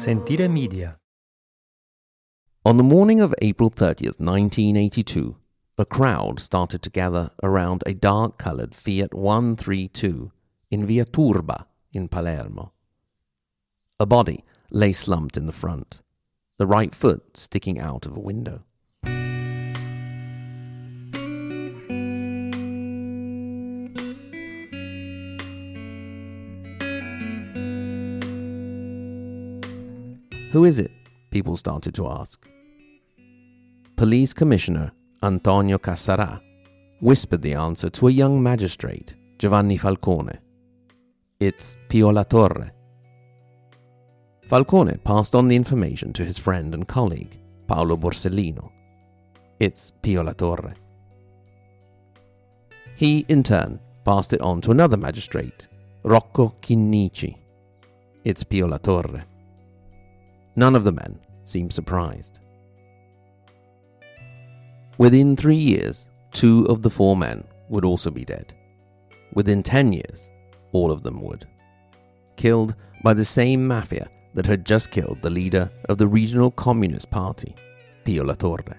Sentire Media. On the morning of April 30th, 1982, a crowd started to gather around a dark-colored Fiat 132 in Via Turba in Palermo. A body lay slumped in the front, the right foot sticking out of a window. Who is it? People started to ask. Police Commissioner Antonio Cassarà whispered the answer to a young magistrate, Giovanni Falcone. It's Pio La Torre. Falcone passed on the information to his friend and colleague, Paolo Borsellino. It's Pio La Torre. He, in turn, passed it on to another magistrate, Rocco Chinnici. It's Pio La Torre. None of the men seemed surprised. Within 3 years, 2 of the 4 men would also be dead. Within 10 years, all of them would. Killed by the same mafia that had just killed the leader of the regional Communist Party, Pio La Torre.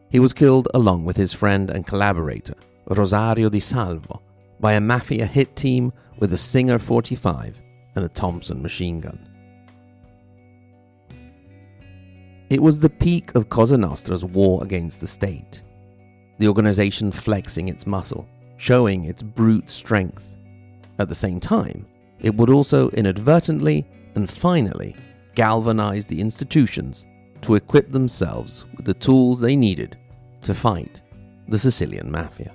He was killed along with his friend and collaborator, Rosario Di Salvo, by a mafia hit team with a Singer 45 and a Thompson machine gun. It was the peak of Cosa Nostra's war against the state, the organization flexing its muscle, showing its brute strength. At the same time, it would also inadvertently and finally galvanize the institutions to equip themselves with the tools they needed to fight the Sicilian mafia.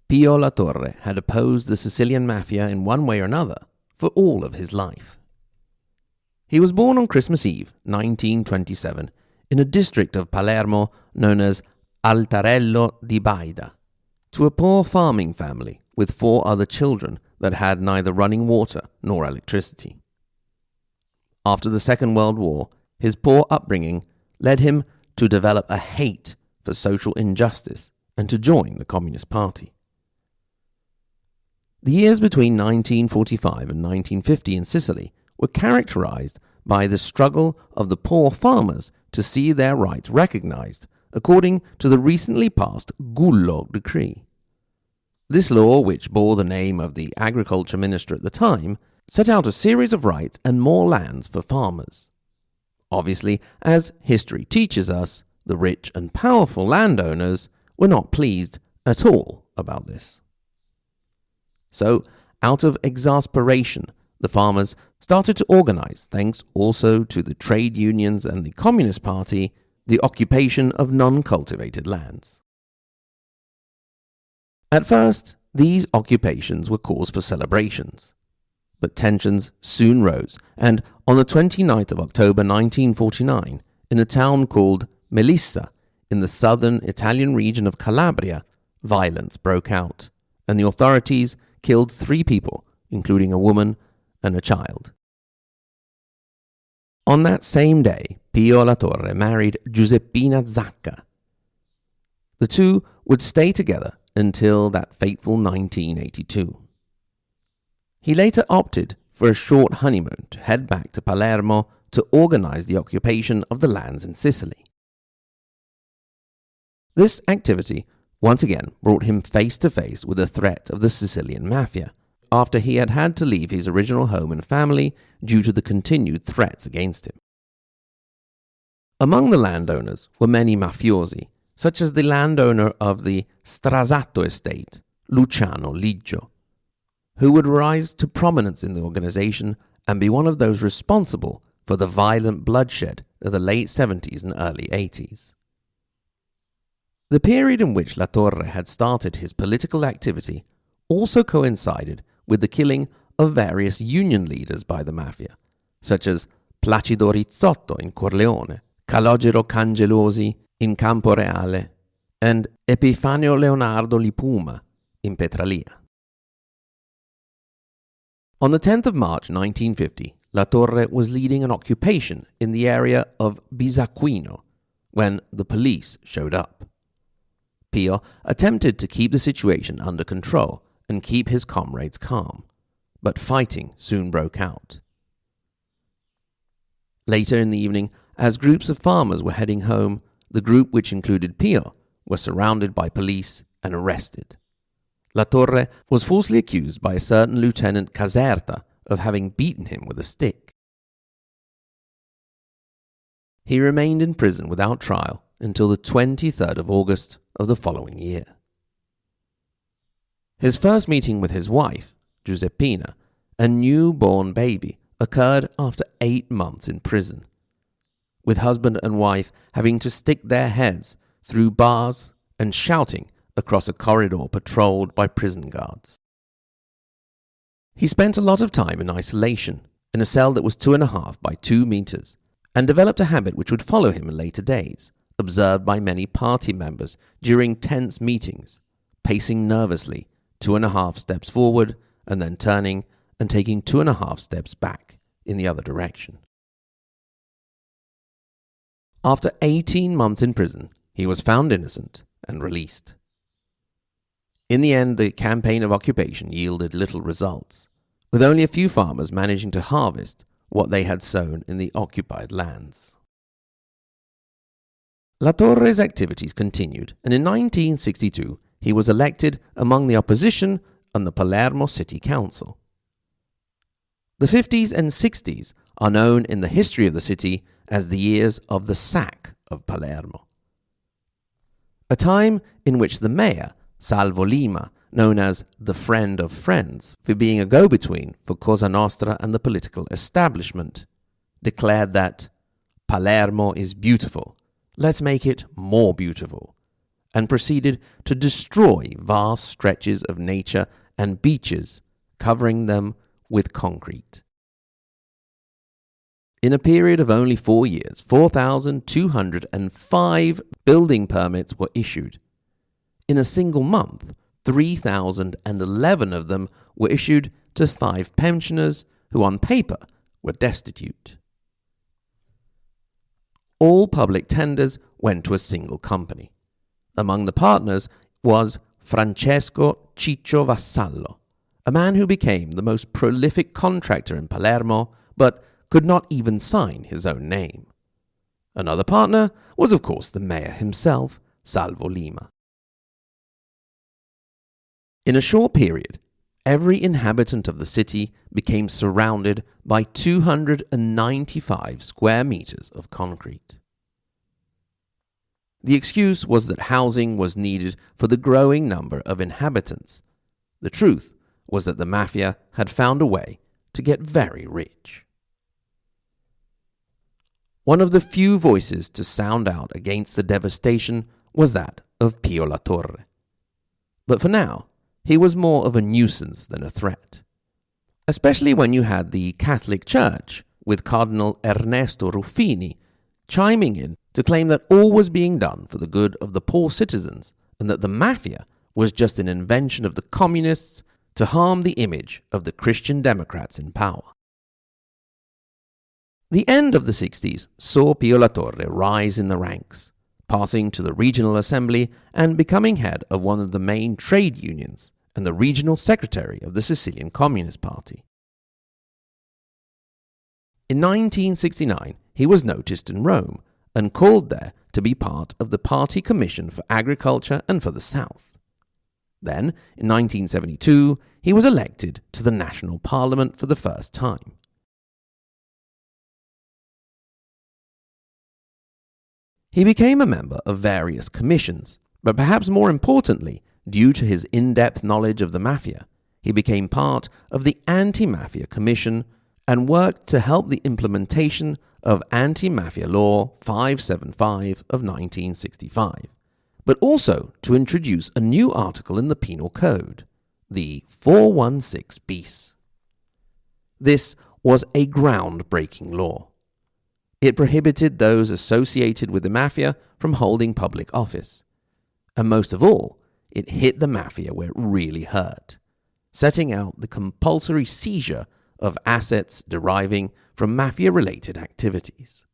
Pio La Torre had opposed the Sicilian mafia in one way or another for all of his life. He was born on Christmas Eve, 1927, in a district of Palermo known as Altarello di Baida, to a poor farming family with 4 other children that had neither running water nor electricity. After the Second World War, his poor upbringing led him to develop a hate for social injustice and to join the Communist Party. The years between 1945 and 1950 in Sicily were characterized by the struggle of the poor farmers to see their rights recognized, according to the recently passed Gullo decree. This law, which bore the name of the agriculture minister at the time, set out a series of rights and more lands for farmers. Obviously, as history teaches us, the rich and powerful landowners were not pleased at all about this. So, out of exasperation, the farmers started to organize, thanks also to the trade unions and the Communist Party, the occupation of non-cultivated lands. At first, these occupations were cause for celebrations, but tensions soon rose, and on the 29th of October 1949, in a town called Melissa, in the southern Italian region of Calabria, violence broke out, and the authorities killed 3 people, including a woman and a child. On that same day, Pio La Torre married Giuseppina Zacca. The two would stay together until that fateful 1982. He later opted for a short honeymoon to head back to Palermo to organize the occupation of the lands in Sicily. This activity once again brought him face to face with the threat of the Sicilian mafia, after he had had to leave his original home and family due to the continued threats against him. Among the landowners were many mafiosi, such as the landowner of the Strasato estate, Luciano Liggio, who would rise to prominence in the organization and be one of those responsible for the violent bloodshed of the late 70s and early 80s. The period in which La Torre had started his political activity also coincided with the killing of various union leaders by the mafia, such as Placido Rizzotto in Corleone, Calogero Cangelosi in Camporeale, and Epifanio Leonardo Lipuma in Petralia. On the 10th of March 1950, La Torre was leading an occupation in the area of Bisacquino when the police showed up. Pio attempted to keep the situation under control and keep his comrades calm, but fighting soon broke out. Later in the evening, as groups of farmers were heading home, the group, which included Pio, were surrounded by police and arrested. La Torre was falsely accused by a certain Lieutenant Caserta of having beaten him with a stick. He remained in prison without trial until the 23rd of August of the following year. His first meeting with his wife, Giuseppina, a newborn baby, occurred after 8 months in prison, with husband and wife having to stick their heads through bars and shouting across a corridor patrolled by prison guards. He spent a lot of time in isolation, in a cell that was 2.5 by 2 meters, and developed a habit which would follow him in later days, observed by many party members during tense meetings, pacing nervously 2.5 steps forward and then turning and taking 2.5 steps back in the other direction. After 18 months in prison, he was found innocent and released. In the end, the campaign of occupation yielded little results, with only a few farmers managing to harvest what they had sown in the occupied lands. La Torre's activities continued, and in 1962 he was elected among the opposition on the Palermo City Council. The 50s and 60s are known in the history of the city as the years of the sack of Palermo, a time in which the mayor, Salvo Lima, known as the Friend of Friends for being a go-between for Cosa Nostra and the political establishment, declared that Palermo is beautiful, let's make it more beautiful, and proceeded to destroy vast stretches of nature and beaches, covering them with concrete. In a period of only 4 years, 4,205 building permits were issued. In a single month, 3,011 of them were issued to 5 pensioners who on paper were destitute. All public tenders went to a single company. Among the partners was Francesco Ciccio Vassallo, a man who became the most prolific contractor in Palermo, but could not even sign his own name. Another partner was, of course, the mayor himself, Salvo Lima. In a short period, every inhabitant of the city became surrounded by 295 square meters of concrete. The excuse was that housing was needed for the growing number of inhabitants. The truth was that the mafia had found a way to get very rich. One of the few voices to sound out against the devastation was that of Pio La Torre. But for now, he was more of a nuisance than a threat, especially when you had the Catholic Church, with Cardinal Ernesto Ruffini, chiming in to claim that all was being done for the good of the poor citizens and that the mafia was just an invention of the communists to harm the image of the Christian Democrats in power. The end of the 60s saw Pio La Torre rise in the ranks, passing to the regional assembly and becoming head of one of the main trade unions and the regional secretary of the Sicilian Communist Party. In 1969, he was noticed in Rome and called there to be part of the Party Commission for Agriculture and for the South. Then, in 1972, he was elected to the National Parliament for the first time. He became a member of various commissions, but perhaps more importantly, due to his in-depth knowledge of the mafia, he became part of the Anti-mafia Commission and worked to help the implementation of Anti-mafia Law 575 of 1965, but also to introduce a new article in the Penal Code, the 416 bis. This was a groundbreaking law. It prohibited those associated with the mafia from holding public office. And most of all, it hit the mafia where it really hurt, setting out the compulsory seizure of assets deriving from mafia-related activities.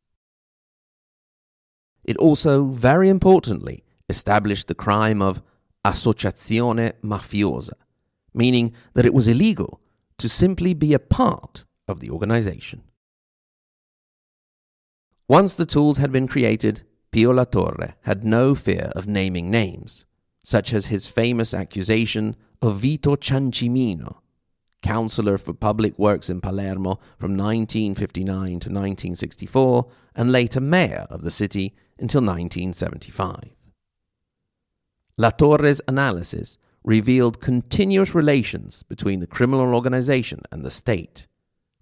It also, very importantly, established the crime of associazione mafiosa, meaning that it was illegal to simply be a part of the organization. Once the tools had been created, Pio La Torre had no fear of naming names, such as his famous accusation of Vito Ciancimino, councillor for public works in Palermo from 1959 to 1964 and later mayor of the city until 1975. La Torre's analysis revealed continuous relations between the criminal organization and the state,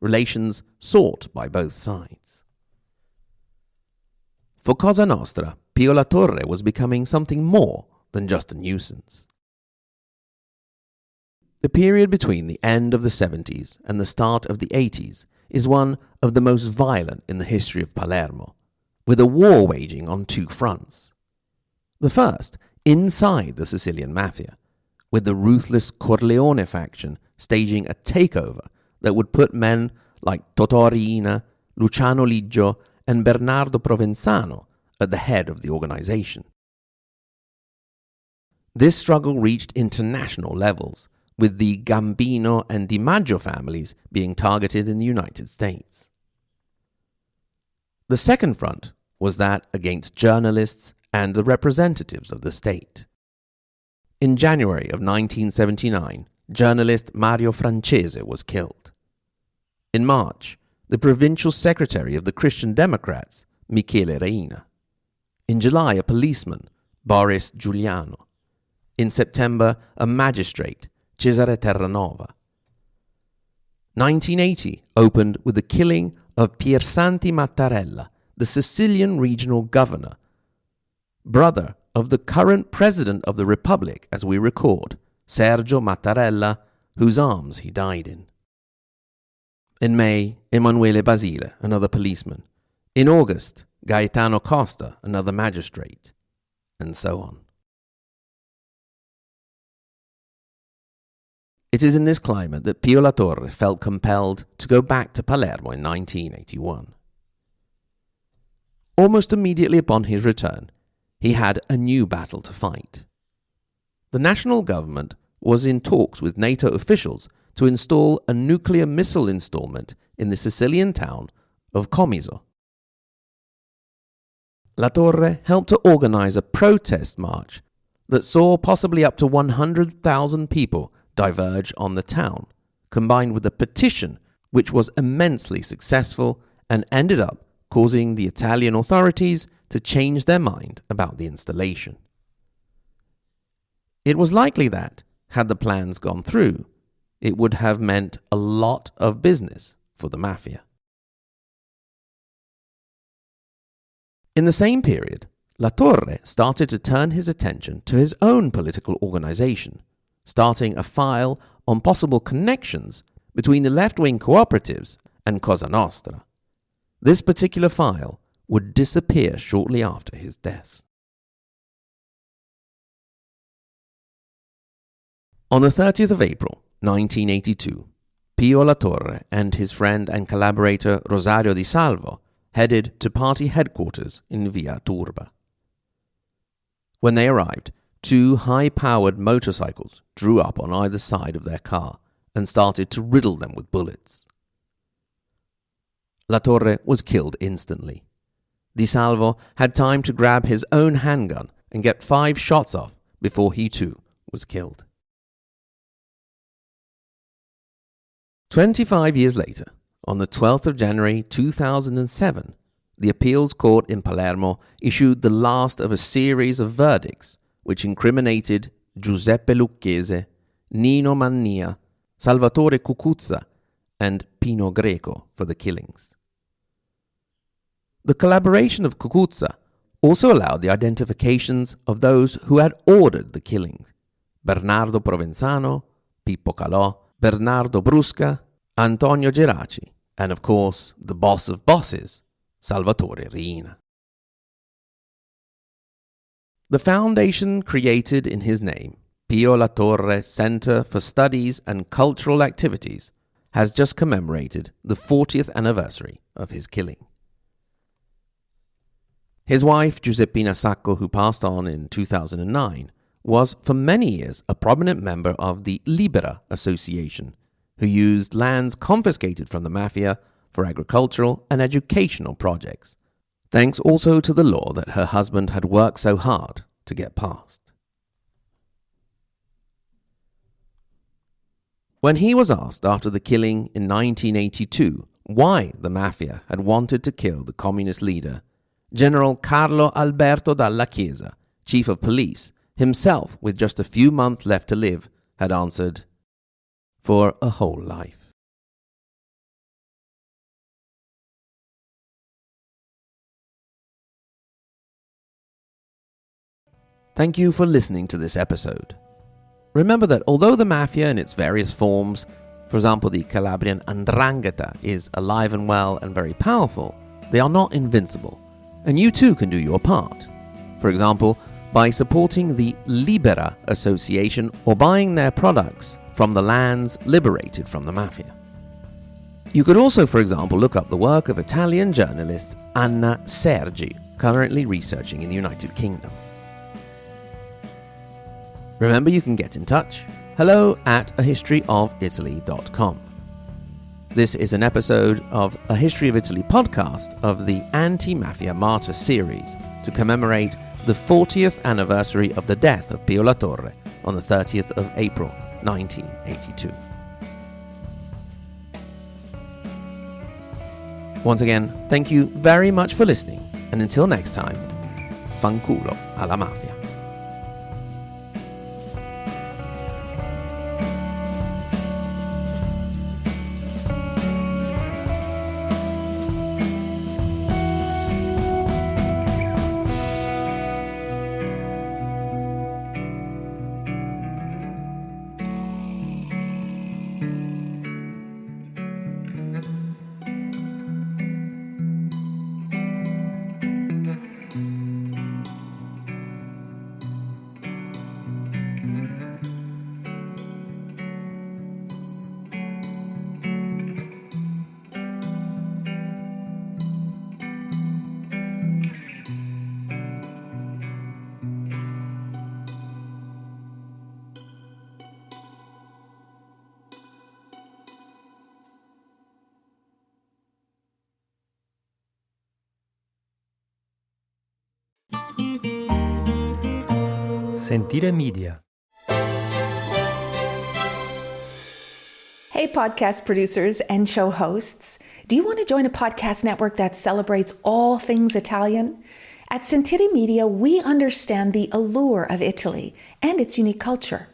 relations sought by both sides. For Cosa Nostra, Pio La Torre was becoming something more than just a nuisance. The period between the end of the 70s and the start of the 80s is one of the most violent in the history of Palermo, with a war waging on two fronts. The first, inside the Sicilian mafia, with the ruthless Corleone faction staging a takeover that would put men like Totò Riina, Luciano Liggio, and Bernardo Provenzano at the head of the organization. This struggle reached international levels, with the Gambino and Di Maggio families being targeted in the United States. The second front was that against journalists and the representatives of the state. In January of 1979, journalist Mario Francese was killed. In March, the provincial secretary of the Christian Democrats, Michele Reina. In July, a policeman, Boris Giuliano. In September, a magistrate, Cesare Terranova. 1980 opened with the killing of Piersanti Mattarella, the Sicilian regional governor, brother of the current president of the Republic as we record, Sergio Mattarella, whose arms he died in. In May, Emanuele Basile, another policeman. In August, Gaetano Costa, another magistrate, and so on. It is in this climate that Pio La Torre felt compelled to go back to Palermo in 1981. Almost immediately upon his return, he had a new battle to fight. The national government was in talks with NATO officials to install a nuclear missile installment in the Sicilian town of Comiso. La Torre helped to organize a protest march that saw possibly up to 100,000 people diverge on the town, combined with a petition which was immensely successful and ended up causing the Italian authorities to change their mind about the installation. It was likely that, had the plans gone through, it would have meant a lot of business for the mafia. In the same period, La Torre started to turn his attention to his own political organization, starting a file on possible connections between the left-wing cooperatives and Cosa Nostra. This particular file would disappear shortly after his death. On the 30th of April, 1982, Pio La Torre and his friend and collaborator Rosario Di Salvo headed to party headquarters in Via Turba. When they arrived, two high-powered motorcycles drew up on either side of their car and started to riddle them with bullets. La Torre was killed instantly. Di Salvo had time to grab his own handgun and get 5 shots off before he too was killed. 25 years later, on the 12th of January 2007, the appeals court in Palermo issued the last of a series of verdicts which incriminated Giuseppe Lucchese, Nino Mannia, Salvatore Cucuzza, and Pino Greco for the killings. The collaboration of Cucuzza also allowed the identifications of those who had ordered the killings: Bernardo Provenzano, Pippo Calò, Bernardo Brusca, Antonio Geraci, and of course the boss of bosses, Salvatore Riina. The foundation created in his name, Pio La Torre Center for Studies and Cultural Activities, has just commemorated the 40th anniversary of his killing. His wife, Giuseppina Sacco, who passed on in 2009, was for many years a prominent member of the Libera Association, who used lands confiscated from the mafia for agricultural and educational projects, thanks also to the law that her husband had worked so hard to get passed. When he was asked after the killing in 1982 why the mafia had wanted to kill the communist leader, General Carlo Alberto Dalla Chiesa, chief of police, himself with just a few months left to live, had answered, "For a whole life." Thank you for listening to this episode. Remember that although the mafia in its various forms, for example the Calabrian 'ndrangheta, is alive and well and very powerful, they are not invincible, and you too can do your part. For example, by supporting the Libera Association or buying their products from the lands liberated from the mafia. You could also, for example, look up the work of Italian journalist Anna Sergi, currently researching in the United Kingdom. Remember, you can get in touch. hello@ahistoryofitaly.com. This is an episode of A History of Italy podcast of the Anti-mafia Martyrs series to commemorate the 40th anniversary of the death of Pio La Torre on the 30th of April 1982. Once again, thank you very much for listening, and until next time, fanculo alla mafia. Sentire Media. Hey, podcast producers and show hosts. Do you want to join a podcast network that celebrates all things Italian? At Sentire Media, we understand the allure of Italy and its unique culture.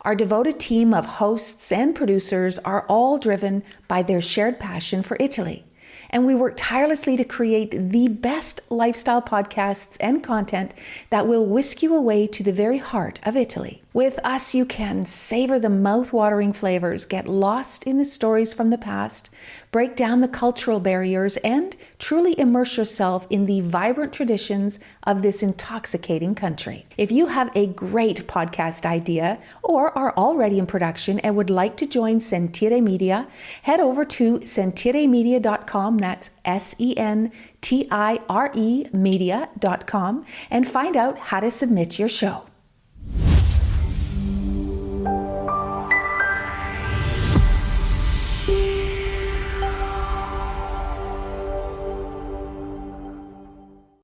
Our devoted team of hosts and producers are all driven by their shared passion for Italy. And we work tirelessly to create the best lifestyle podcasts and content that will whisk you away to the very heart of Italy. With us, you can savor the mouth-watering flavors, get lost in the stories from the past, break down the cultural barriers, and truly immerse yourself in the vibrant traditions of this intoxicating country. If you have a great podcast idea or are already in production and would like to join Sentire Media, head over to sentiremedia.com, that's SENTIRE media.com, and find out how to submit your show.